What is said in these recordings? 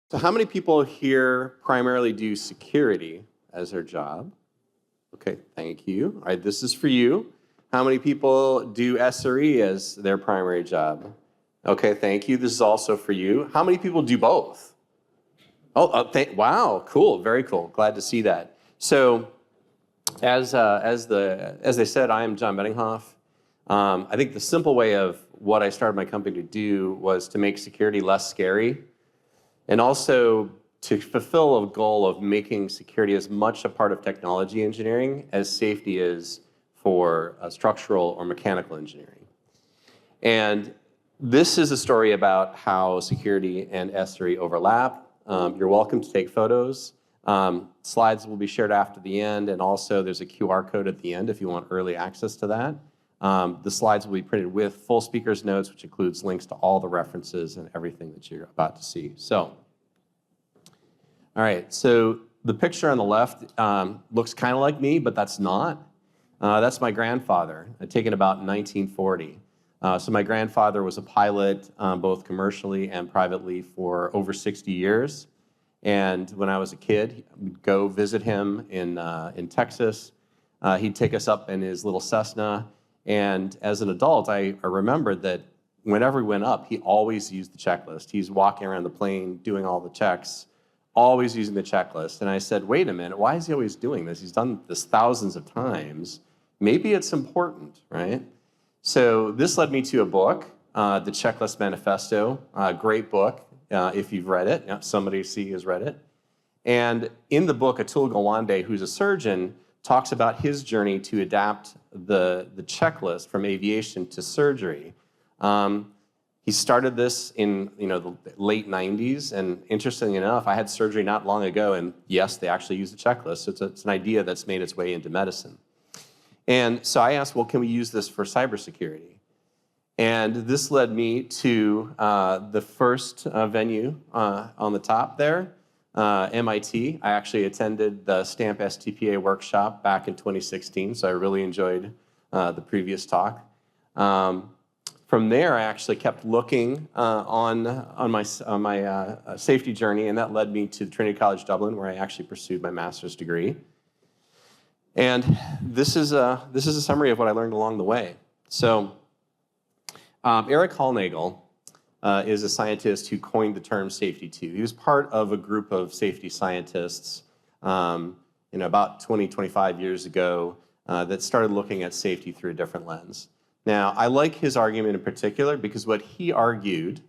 So how many people here primarily do security as their job? Okay, thank you. All right, this is for you. How many people do SRE as their primary job? Okay, thank you. This is also for you. How many people do both? Oh, wow, cool, very cool. Glad to see that. So, as they said, I am John Benninghoff. I think the simple way of what I started my company to do was to make security less scary, and also to fulfill a goal of making security as much a part of technology engineering as safety is for structural or mechanical engineering. And this is a story about how security and SRE overlap. You're welcome to take photos. Slides will be shared after the end, and also there's a QR code at the end if you want early access to that. The slides will be printed with full speaker's notes, which includes links to all the references and everything that you're about to see. So, all right, so the picture on the left looks kind of like me, but that's not. That's my grandfather, taken about in 1940. So my grandfather was a pilot, both commercially and privately, for over 60 years. And when I was a kid, we'd go visit him in Texas. He'd take us up in his little Cessna. And as an adult, I remembered that whenever we went up, he always used the checklist. He's walking around the plane, doing all the checks, always using the checklist. And I said, wait a minute, why is he always doing this? He's done this thousands of times. Maybe it's important, right? So this led me to a book, The Checklist Manifesto, a great book if you've read it. Yeah, somebody has read it. And in the book, Atul Gawande, who's a surgeon, talks about his journey to adapt the checklist from aviation to surgery. He started this in the late 90s, and interestingly enough, I had surgery not long ago, and yes, they actually use the checklist. So it's an idea that's made its way into medicine. And so I asked, well, can we use this for cybersecurity? And this led me to the first venue on the top there, MIT. I actually attended the STAMP STPA workshop back in 2016, so I really enjoyed the previous talk. From there, I actually kept looking on my safety journey, and that led me to Trinity College Dublin, where I actually pursued my master's degree. And this is a summary of what I learned along the way. So, Eric Hollnagel is a scientist who coined the term safety 2. He was part of a group of safety scientists, about 20, 25 years ago, that started looking at safety through a different lens. Now, I like his argument in particular because what he argued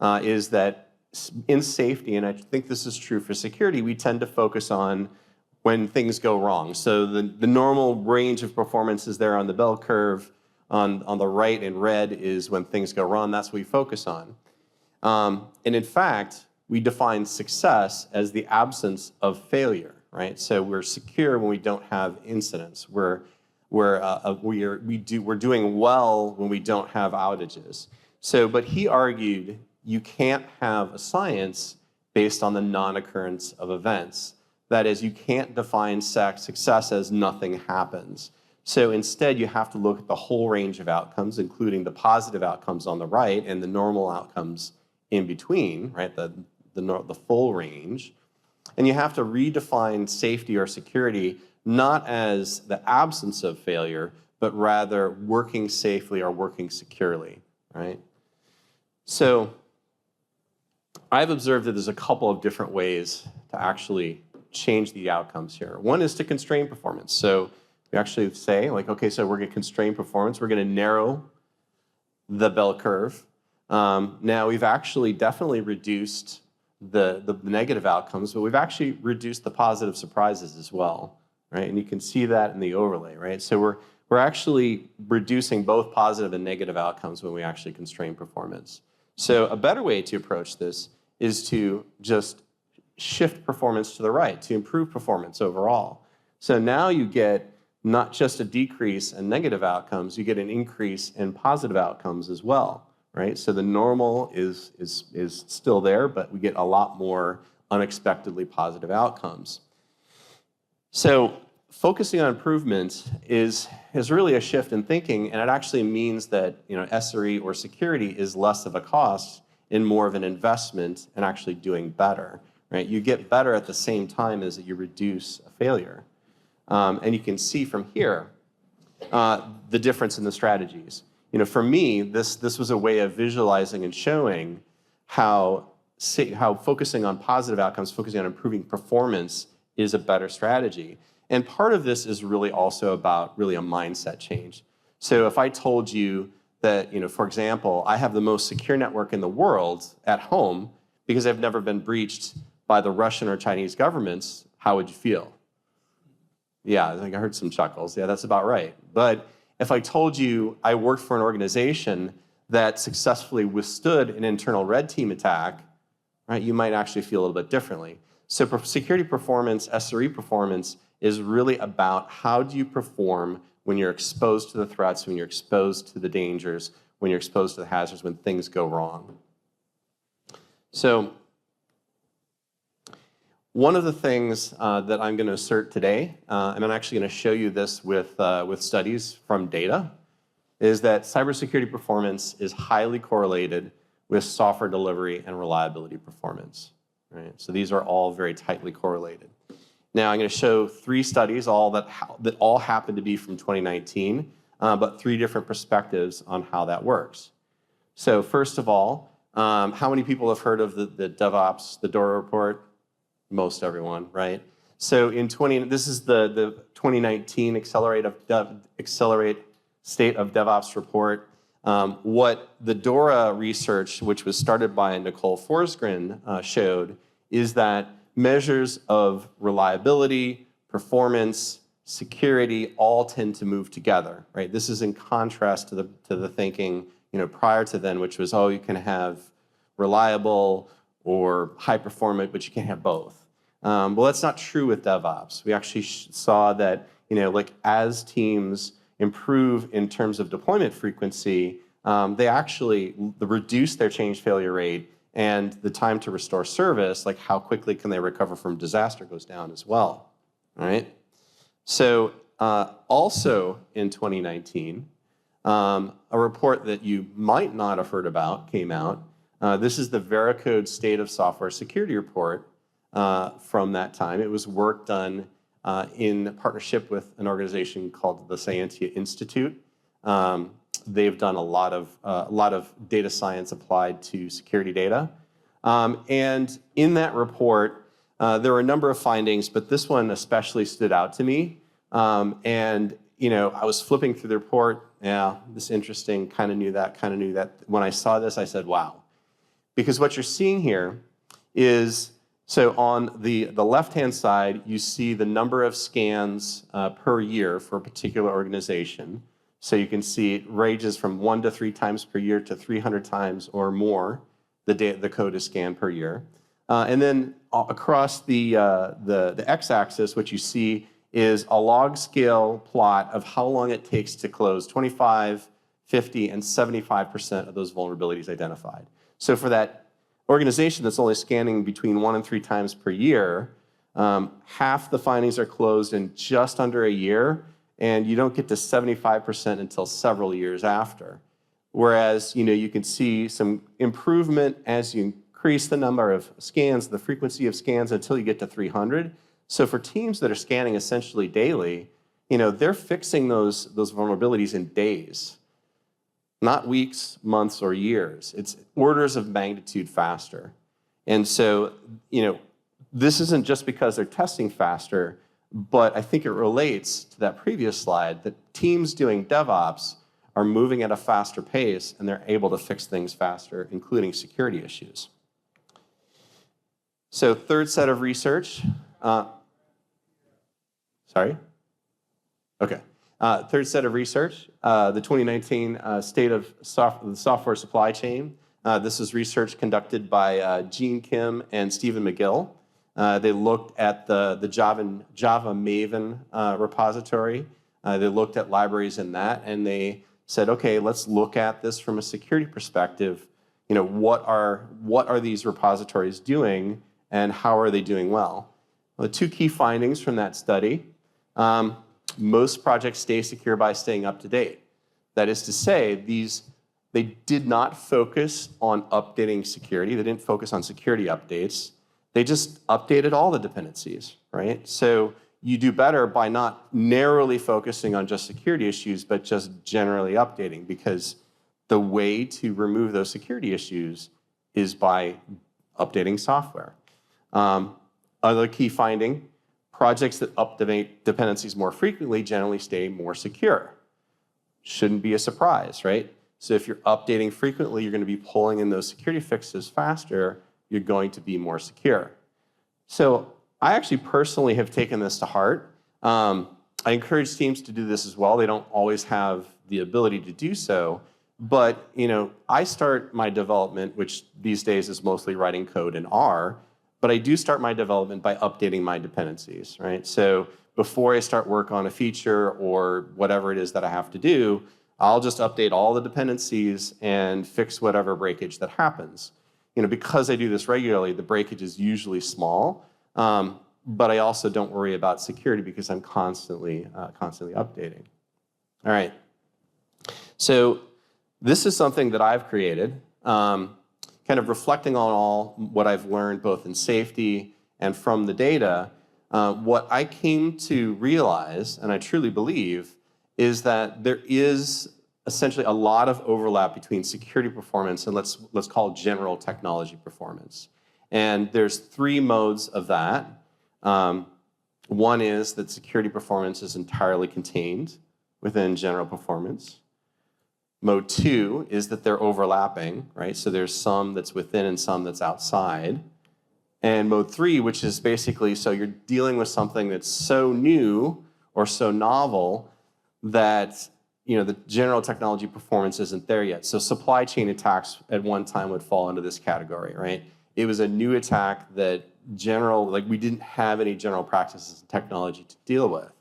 is that in safety, and I think this is true for security, we tend to focus on when things go wrong. So the normal range of performance is there on the bell curve. On the right in red is when things go wrong. That's what we focus on. And in fact, we define success as the absence of failure, right? So we're secure when we don't have incidents. We're doing well when we don't have outages. So, but he argued you can't have a science based on the non-occurrence of events. That is, you can't define success as nothing happens. So instead, you have to look at the whole range of outcomes, including the positive outcomes on the right and the normal outcomes in between, right? The full range. And you have to redefine safety or security not as the absence of failure, but rather working safely or working securely, right? So I've observed that there's a couple of different ways to actually change the outcomes here. One is to constrain performance. So we actually say, like, okay, so we're going to constrain performance. We're going to narrow the bell curve. Now, we've actually definitely reduced the negative outcomes, but we've actually reduced the positive surprises as well, right? And you can see that in the overlay, right? So we're actually reducing both positive and negative outcomes when we actually constrain performance. So a better way to approach this is to just shift performance to the right, to improve performance overall. So now you get not just a decrease in negative outcomes, you get an increase in positive outcomes as well, right? So the normal is still there, but we get a lot more unexpectedly positive outcomes. So focusing on improvement is really a shift in thinking, and it actually means that SRE or security is less of a cost in more of an investment and actually doing better, right? You get better at the same time as you reduce a failure. And you can see from here the difference in the strategies. For me, this was a way of visualizing and showing how focusing on positive outcomes, focusing on improving performance is a better strategy. And part of this is really also about really a mindset change. So if I told you that, for example, I have the most secure network in the world at home because I've never been breached by the Russian or Chinese governments, how would you feel? Yeah, I think I heard some chuckles. Yeah, that's about right. But if I told you I worked for an organization that successfully withstood an internal red team attack, right, you might actually feel a little bit differently. So security performance, SRE performance, is really about how do you perform when you're exposed to the threats, when you're exposed to the dangers, when you're exposed to the hazards, when things go wrong. So one of the things that I'm going to assert today, and I'm actually going to show you this with studies from data, is that cybersecurity performance is highly correlated with software delivery and reliability performance. Right? So these are all very tightly correlated. Now I'm going to show 3 studies, that all happen to be from 2019, but 3 different perspectives on how that works. So first of all, how many people have heard of the DevOps, the DORA report? Most everyone, right? So this is the 2019 Accelerate State of DevOps report. What the DORA research, which was started by Nicole Forsgren, showed is that measures of reliability, performance, security all tend to move together, right? This is in contrast to the thinking prior to then, which was, oh, you can have reliable or high performant, but you can't have both. Well, that's not true with DevOps. We actually saw that as teams improve in terms of deployment frequency, they actually reduce their change failure rate, and the time to restore service, like how quickly can they recover from disaster, goes down as well. All right. So also in 2019, a report that you might not have heard about came out. This is the Veracode State of Software Security report from that time. It was work done in partnership with an organization called the Scientia Institute. They've done a lot of data science applied to security data. And in that report, there were a number of findings, but this one especially stood out to me. And I was flipping through the report. Yeah, this is interesting, kind of knew that. When I saw this, I said, wow. Because what you're seeing here is, so on the left-hand side, you see the number of scans per year for a particular organization. So you can see it ranges from 1 to 3 times per year to 300 times or more the code is scanned per year. And then across the x-axis, what you see is a log scale plot of how long it takes to close 25, 50, and 75% of those vulnerabilities identified. So for that organization that's only scanning between 1 and 3 times per year, half the findings are closed in just under a year, and you don't get to 75% until several years after. Whereas, you can see some improvement as you increase the number of scans, the frequency of scans, until you get to 300. So for teams that are scanning essentially daily, they're fixing those vulnerabilities in days, not weeks, months, or years. It's orders of magnitude faster. And so, this isn't just because they're testing faster, but I think it relates to that previous slide that teams doing DevOps are moving at a faster pace, and they're able to fix things faster, including security issues. So third set of research. Sorry? Okay. Third set of research, the 2019 State of the Software Supply Chain. This is research conducted by Gene Kim and Stephen McGill. They looked at the Java Maven repository. They looked at libraries in that, and they said, okay, let's look at this from a security perspective. What are these repositories doing, and how are they doing well? Well, the 2 key findings from that study. Most projects stay secure by staying up to date. That is to say, these They did not focus on updating security. They didn't focus on security updates. They just updated all the dependencies, right? So you do better by not narrowly focusing on just security issues, but just generally updating, because the way to remove those security issues is by updating software. Other key finding, projects that update dependencies more frequently generally stay more secure. Shouldn't be a surprise, right? So if you're updating frequently, you're going to be pulling in those security fixes faster, you're going to be more secure. So I actually personally have taken this to heart. I encourage teams to do this as well. They don't always have the ability to do so, but I start my development, which these days is mostly writing code in R, but I do start my development by updating my dependencies, right? So before I start work on a feature or whatever it is that I have to do, I'll just update all the dependencies and fix whatever breakage that happens. Because I do this regularly, the breakage is usually small, but I also don't worry about security because I'm constantly updating. All right. So this is something that I've created, kind of reflecting on all what I've learned both in safety and from the data. What I came to realize, and I truly believe, is that there is essentially a lot of overlap between security performance and let's call it general technology performance. And there's 3 modes of that. One is that security performance is entirely contained within general performance. Mode 2 is that they're overlapping, right? So there's some that's within and some that's outside. And mode 3, which is basically, so you're dealing with something that's so new or so novel that the general technology performance isn't there yet. So supply chain attacks at one time would fall into this category, right? It was a new attack that we didn't have any general practices and technology to deal with.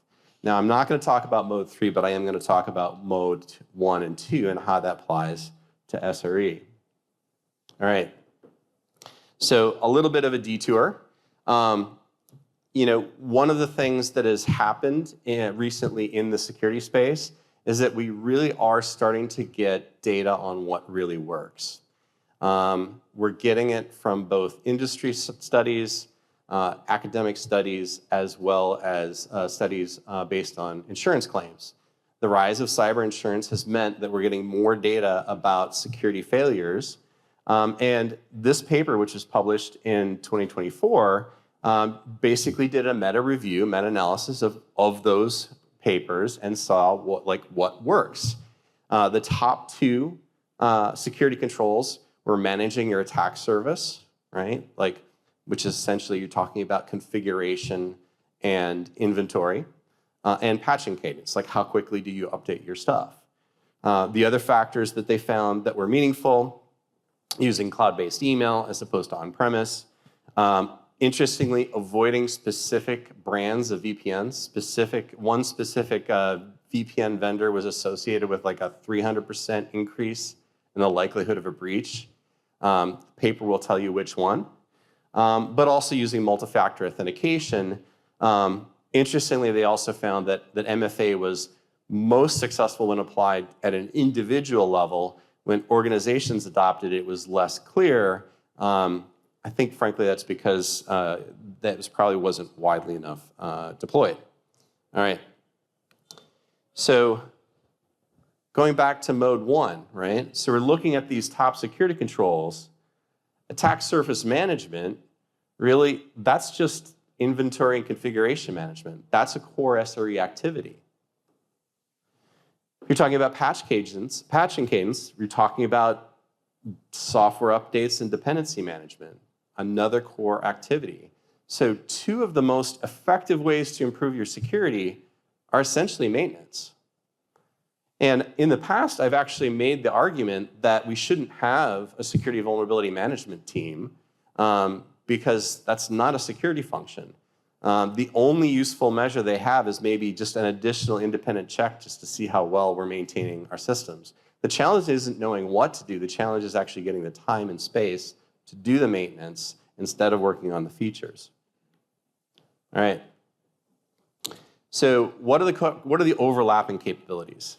Now, I'm not going to talk about mode 3, but I am going to talk about mode 1 and 2 and how that applies to SRE. All right. So a little bit of a detour. One of the things that has happened recently in the security space is that we really are starting to get data on what really works. We're getting it from both industry studies, academic studies, as well as studies based on insurance claims. The rise of cyber insurance has meant that we're getting more data about security failures. And this paper, which was published in 2024, basically did a meta-analysis of those papers and saw what works. The top 2 security controls were managing your attack surface, right? Which is essentially you're talking about configuration and inventory, and patching cadence, how quickly do you update your stuff. The other factors that they found that were meaningful, using cloud-based email as opposed to on-premise. Interestingly, avoiding specific brands of VPNs. One specific VPN vendor was associated with a 300% increase in the likelihood of a breach. The paper will tell you which one. But also using multi-factor authentication. Interestingly, they also found that MFA was most successful when applied at an individual level. When organizations adopted it, it was less clear. I think, frankly, that's because that probably wasn't widely enough deployed. All right. So going back to mode 1, right? So we're looking at these top security controls. Attack surface management, really, that's just inventory and configuration management. That's a core SRE activity. You're talking about patching cadence, you're talking about software updates and dependency management, another core activity. So 2 of the most effective ways to improve your security are essentially maintenance. And in the past, I've actually made the argument that we shouldn't have a security vulnerability management team because that's not a security function. The only useful measure they have is maybe just an additional independent check just to see how well we're maintaining our systems. The challenge isn't knowing what to do. The challenge is actually getting the time and space to do the maintenance instead of working on the features. All right. So what are the overlapping capabilities?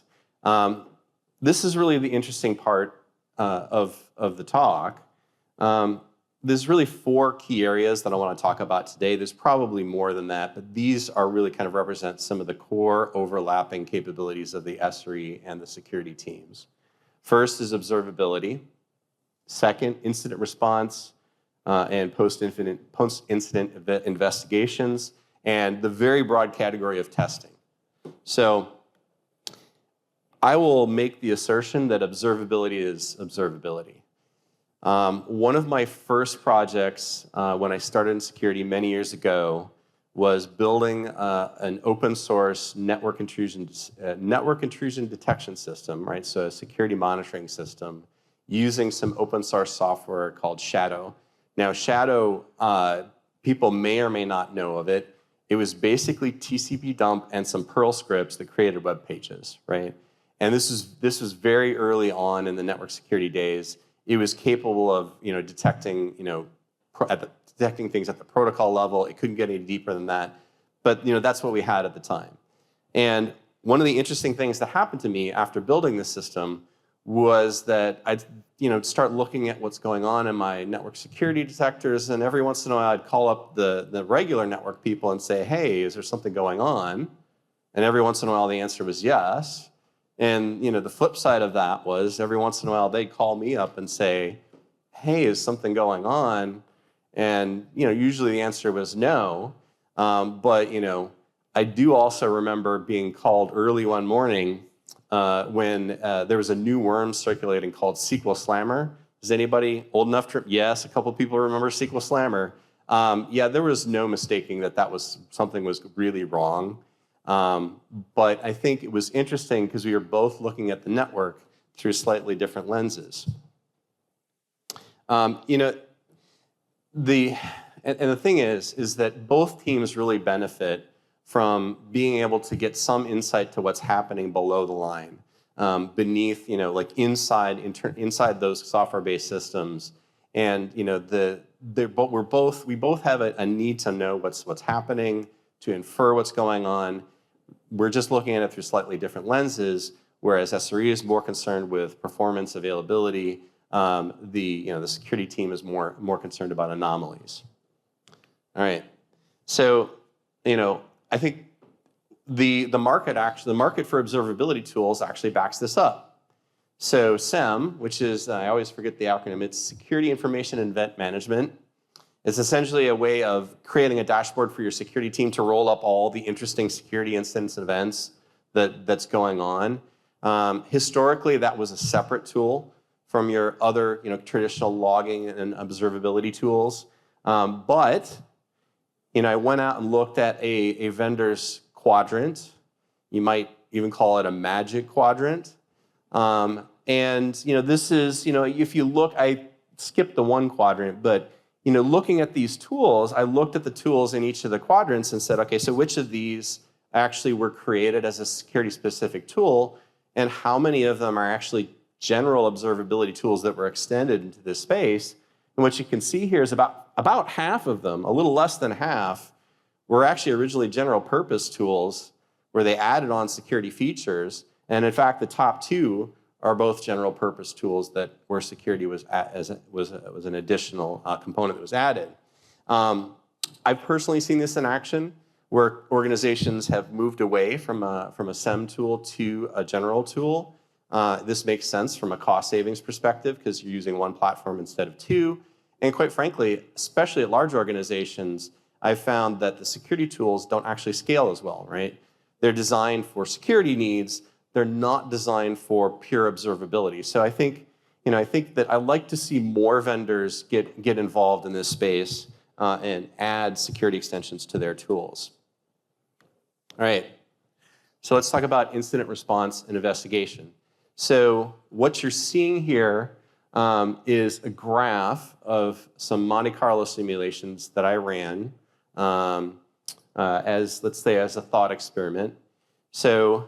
This is really the interesting part of the talk, there's really 4 key areas that I want to talk about today. There's probably more than that, but these are really kind of represent some of the core overlapping capabilities of the SRE and the security teams. First is observability. Second, incident response and post-incident investigations, and the very broad category of testing. So I will make the assertion that observability is observability. One of my first projects when I started in security many years ago was building an open source network intrusion detection system, right? So a security monitoring system using some open source software called Shadow. Now Shadow, people may or may not know of it. It was basically TCP dump and some Perl scripts that created web pages, right? And this was very early on in the network security days. It was capable of detecting detecting things at the protocol level. It couldn't get any deeper than that, but that's what we had at the time. And one of the interesting things that happened to me after building this system was that I'd start looking at what's going on in my network security detectors, and every once in a while I'd call up the regular network people and say, hey, is there something going on? And every once in a while the answer was yes. And the flip side of that was every once in a while they'd call me up and say, hey, is something going on? And usually the answer was no. But I do also remember being called early one morning when there was a new worm circulating called SQL Slammer. Is anybody old enough to? Yes, a couple people remember SQL Slammer. Yeah, there was no mistaking that something was really wrong. But I think it was interesting because we were both looking at the network through slightly different lenses. The thing is that both teams really benefit from being able to get some insight to what's happening below the line, beneath, like inside those software-based systems, and we both have a need to know what's happening, to infer what's going on. We're just looking at it through slightly different lenses, whereas SRE is more concerned with performance, availability. The security team is more concerned about anomalies. All right, so I think the market for observability tools actually backs this up. So SEM, which is I always forget the acronym, it's Security Information and Event Management. It's essentially a way of creating a dashboard for your security team to roll up all the interesting security incidents and events that's going on. Historically, that was a separate tool from your other traditional logging and observability tools. But I went out and looked at a vendor's quadrant. You might even call it a magic quadrant. And this is, if you look, I skipped the one quadrant, but looking at these tools, I looked at the tools in each of the quadrants and said, okay, so which of these actually were created as a security-specific tool, and how many of them are actually general observability tools that were extended into this space? And what you can see here is about half of them, a little less than half, were actually originally general purpose tools where they added on security features. And in fact, the top 2 are both general purpose tools where security was an additional component that was added. I've personally seen this in action where organizations have moved away from a SEM tool to a general tool. This makes sense from a cost savings perspective because you're using one platform instead of 2. And quite frankly, especially at large organizations, I've found that the security tools don't actually scale as well, right? They're designed for security needs. They're not designed for pure observability. So I think that I'd like to see more vendors get involved in this space and add security extensions to their tools. All right, so let's talk about incident response and investigation. So what you're seeing here is a graph of some Monte Carlo simulations that I ran let's say, as a thought experiment. So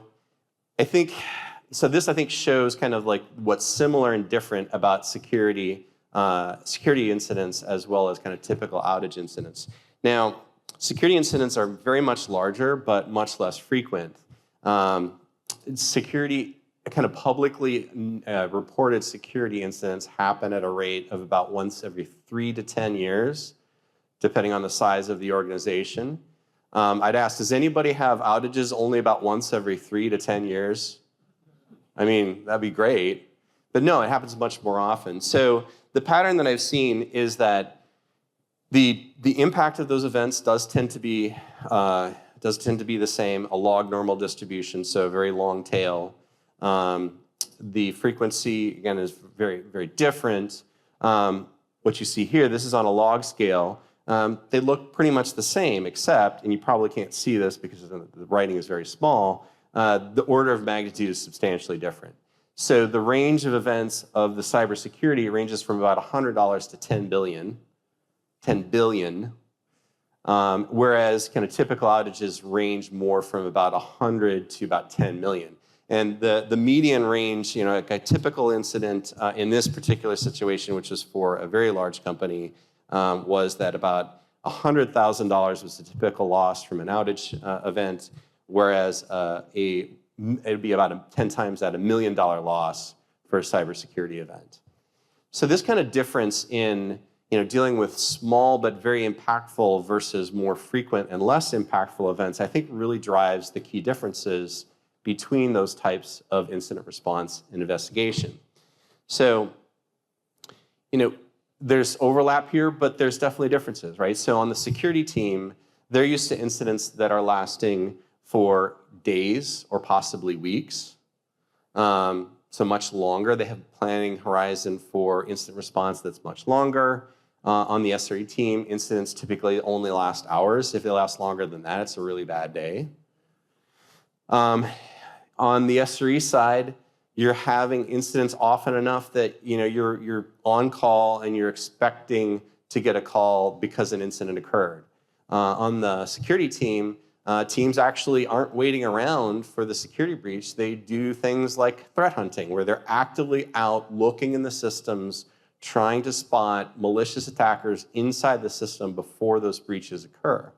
this shows kind of like what's similar and different about security incidents as well as kind of typical outage incidents. Now, security incidents are very much larger, but much less frequent. Security kind of publicly reported security incidents happen at a rate of about once every 3 to 10 years, depending on the size of the organization. I'd ask, does anybody have outages only about once every 3 to 10 years? I mean, that'd be great. But no, it happens much more often. So the pattern that I've seen is that the impact of those events does tend to be the same, a log normal distribution, so a very long tail. The frequency, again, is very, very different. What you see here, this is on a log scale. They look pretty much the same, except, and you probably can't see this because the writing is very small, the order of magnitude is substantially different. So the range of events of the cybersecurity ranges from about $100 to 10 billion. Whereas kind of typical outages range more from about 100 to about 10 million. And the median range, like a typical incident in this particular situation, which was for a very large company, was that about $100,000 was the typical loss from an outage event, whereas it'd be about 10 times that, $1 million loss for a cybersecurity event. So this kind of difference in dealing with small but very impactful versus more frequent and less impactful events, I think really drives the key differences between those types of incident response and investigation. So, there's overlap here, but there's definitely differences, right? So on the security team, they're used to incidents that are lasting for days or possibly weeks. So much longer. They have a planning horizon for incident response that's much longer. On the SRE team, incidents typically only last hours. If they last longer than that, it's a really bad day. On the SRE side, you're having incidents often enough that you're on call and you're expecting to get a call because an incident occurred. On the security team, teams actually aren't waiting around for the security breach. They do things like threat hunting, where they're actively out looking in the systems, trying to spot malicious attackers inside the system before those breaches occur.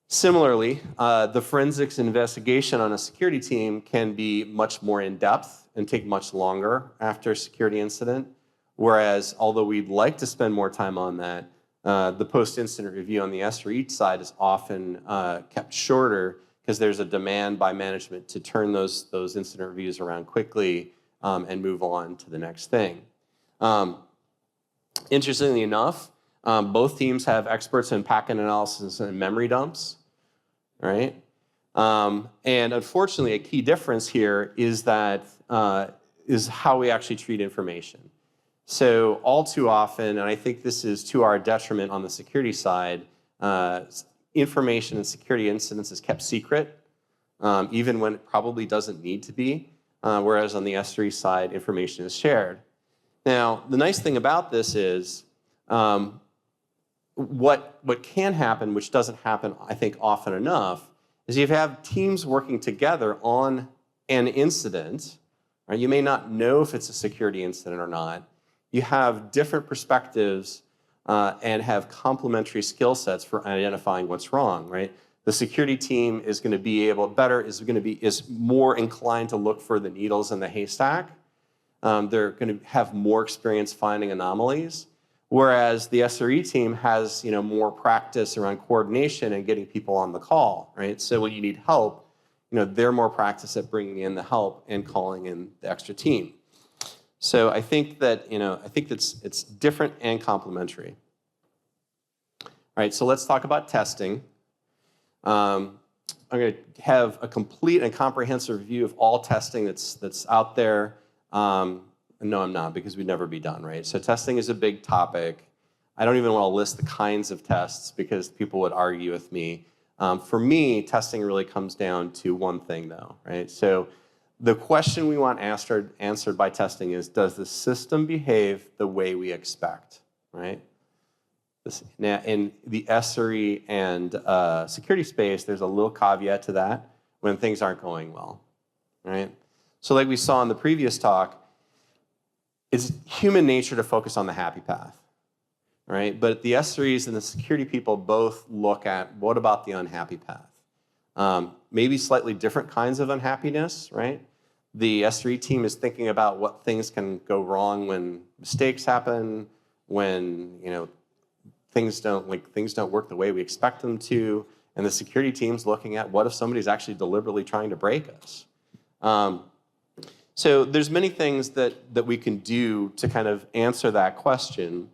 Similarly, the forensics investigation on a security team can be much more in-depth and take much longer after a security incident, whereas although we'd like to spend more time on that, the post-incident review on the SRE side is often kept shorter because there's a demand by management to turn those incident reviews around quickly and move on to the next thing. Interestingly enough, both teams have experts in packet analysis and memory dumps, right? And unfortunately, a key difference here is that is how we actually treat information. So all too often, and I think this is to our detriment on the security side, information and security incidents is kept secret, even when it probably doesn't need to be, whereas on the SRE side, information is shared. Now, the nice thing about this is what can happen, which doesn't happen, I think, often enough, is you have teams working together on an incident. Right? You may not know if it's a security incident or not. You have different perspectives and have complementary skill sets for identifying what's wrong, right? The security team is going to be is more inclined to look for the needles in the haystack. They're going to have more experience finding anomalies, whereas the SRE team has more practice around coordination and getting people on the call, right? So when you need help, they're more practiced at bringing in the help and calling in the extra team. So I think that it's different and complementary. All right, so let's talk about testing. I'm going to have a complete and comprehensive review of all testing that's out there. No, I'm not, because we'd never be done, right? So testing is a big topic. I don't even want to list the kinds of tests because people would argue with me. For me, testing really comes down to one thing, though, right? So the question we want answered by testing is, does the system behave the way we expect, right? Now, in the SRE and security space, there's a little caveat to that when things aren't going well, right? So like we saw in the previous talk, it's human nature to focus on the happy path, right? But the SREs and the security people both look at, what about the unhappy path? maybe slightly different kinds of unhappiness, right? The SRE team is thinking about what things can go wrong when mistakes happen, when things don't work the way we expect them to, and the security team's looking at what if somebody's actually deliberately trying to break us. So there's many things that we can do to kind of answer that question.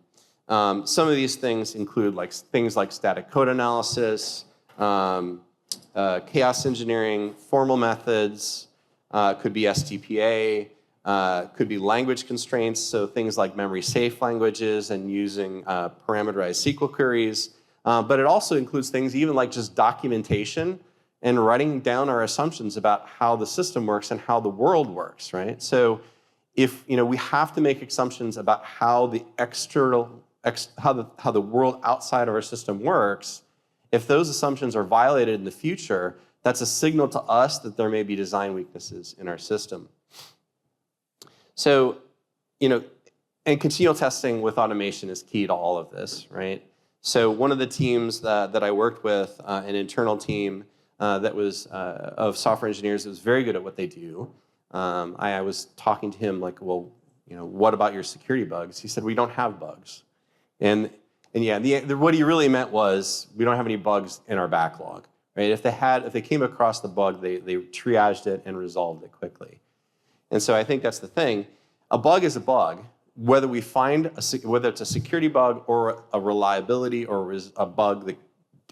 Some of these things include things like static code analysis, chaos engineering, formal methods, could be STPA, could be language constraints, so things like memory safe languages and using parameterized SQL queries. But it also includes things even like just documentation and writing down our assumptions about how the system works and how the world works, right? So if we have to make assumptions about how the how the world outside of our system works, if those assumptions are violated in the future, that's a signal to us that there may be design weaknesses in our system. So, and continual testing with automation is key to all of this, right? So one of the teams that I worked with, an internal team that was of software engineers that was very good at what they do, I was talking to him like, well, what about your security bugs? He said, we don't have bugs. And yeah, what he really meant was we don't have any bugs in our backlog, right? If they came across the bug, they triaged it and resolved it quickly. And so I think that's the thing. A bug is a bug. Whether we find whether it's a security bug or a reliability or a bug that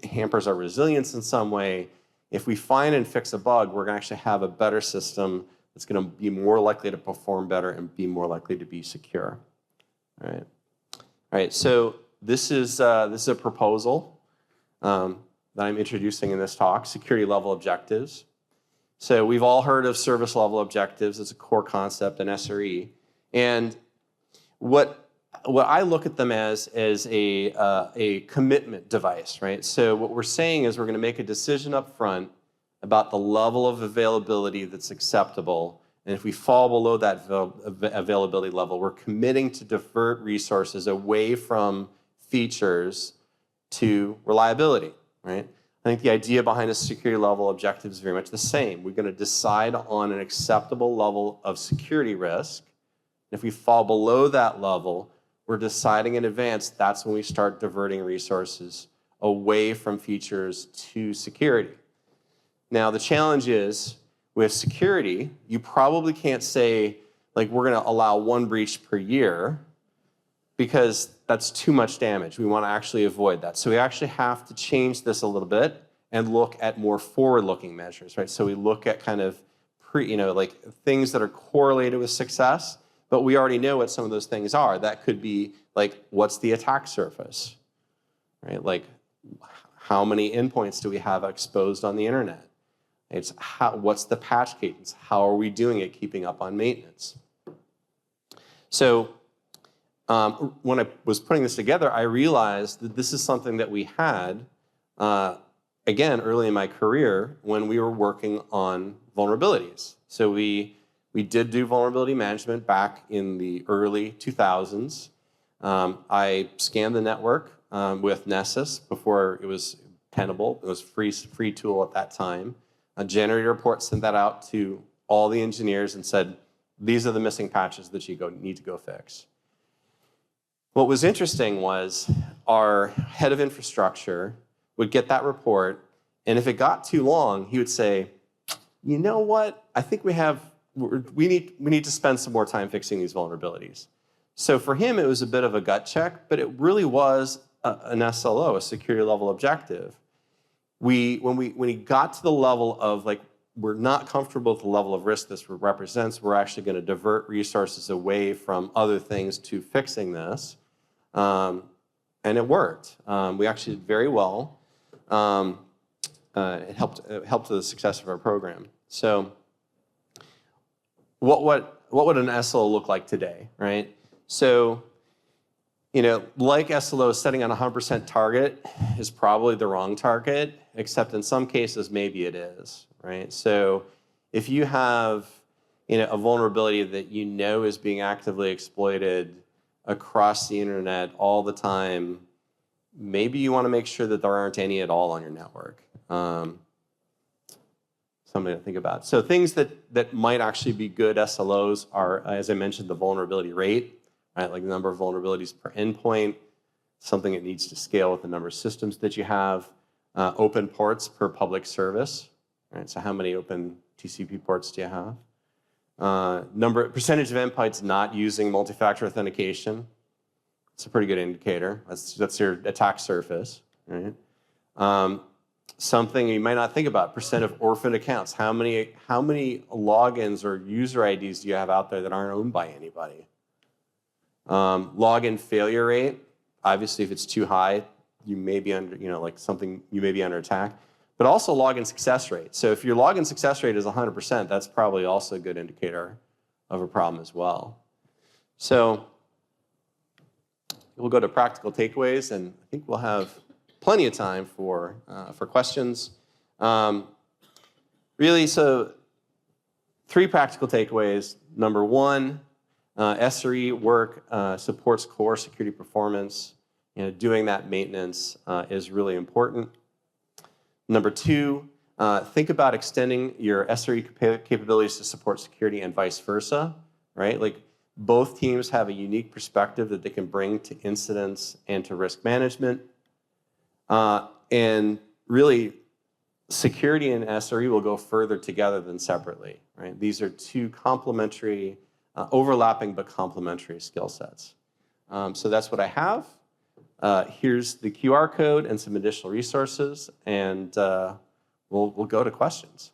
hampers our resilience in some way, if we find and fix a bug, we're going to actually have a better system that's going to be more likely to perform better and be more likely to be secure. All right. So this is a proposal that I'm introducing in this talk: security level objectives. So we've all heard of service level objectives. It's a core concept in SRE, and what I look at them as a commitment device, right? So what we're saying is we're going to make a decision up front about the level of availability that's acceptable, and if we fall below that availability level, we're committing to divert resources away from features to reliability, right? I think the idea behind a security level objective is very much the same. We're going to decide on an acceptable level of security risk. If we fall below that level, we're deciding in advance that's when we start diverting resources away from features to security. Now, the challenge is with security, you probably can't say, like, we're going to allow one breach per year, because that's too much damage. We want to actually avoid that. So we actually have to change this a little bit and look at more forward-looking measures, right? So we look at kind of like things that are correlated with success, but we already know what some of those things are. That could be like, what's the attack surface, right? Like, how many endpoints do we have exposed on the internet? It's what's the patch cadence? How are we doing it, keeping up on maintenance? So when I was putting this together, I realized that this is something that we had, again, early in my career when we were working on vulnerabilities. So we did do vulnerability management back in the early 2000s. I scanned the network with Nessus before it was Tenable. It was free tool at that time. A generator report sent that out to all the engineers and said, these are the missing patches that you need to go fix. What was interesting was our head of infrastructure would get that report, and if it got too long, he would say, you know what, I think we need to spend some more time fixing these vulnerabilities. So for him, it was a bit of a gut check, but it really was an SLO, a security level objective. When he got to the level of, like, we're not comfortable with the level of risk this represents, we're actually going to divert resources away from other things to fixing this. And it worked. We actually did very well. It helped the success of our program. So what would an SLO look like today, right? So, like SLO, setting on a 100% target is probably the wrong target, except in some cases, maybe it is, right? So if you have a vulnerability that is being actively exploited across the internet all the time, maybe you want to make sure that there aren't any at all on your network. something to think about. So things that might actually be good SLOs are, as I mentioned, the vulnerability rate, right? Like the number of vulnerabilities per endpoint, something that needs to scale with the number of systems that you have, open ports per public service, right? So how many open TCP ports do you have? Percentage of endpoints not using multi-factor authentication. It's a pretty good indicator. That's your attack surface, right? Something you might not think about, percent of orphaned accounts. How many logins or user IDs do you have out there that aren't owned by anybody? Login failure rate. Obviously, if it's too high, you may be under, you may be under attack. But also login success rate. So if your login success rate is 100%, that's probably also a good indicator of a problem as well. So we'll go to practical takeaways, and I think we'll have plenty of time for questions. Really, so 3 practical takeaways. Number 1, SRE work supports core security performance. Doing that maintenance is really important. Number 2, think about extending your SRE capabilities to support security and vice versa, right? Like both teams have a unique perspective that they can bring to incidents and to risk management. And really, security and SRE will go further together than separately, right? These are 2 complementary, overlapping but complementary skill sets. So that's what I have. Here's the QR code and some additional resources, and we'll go to questions.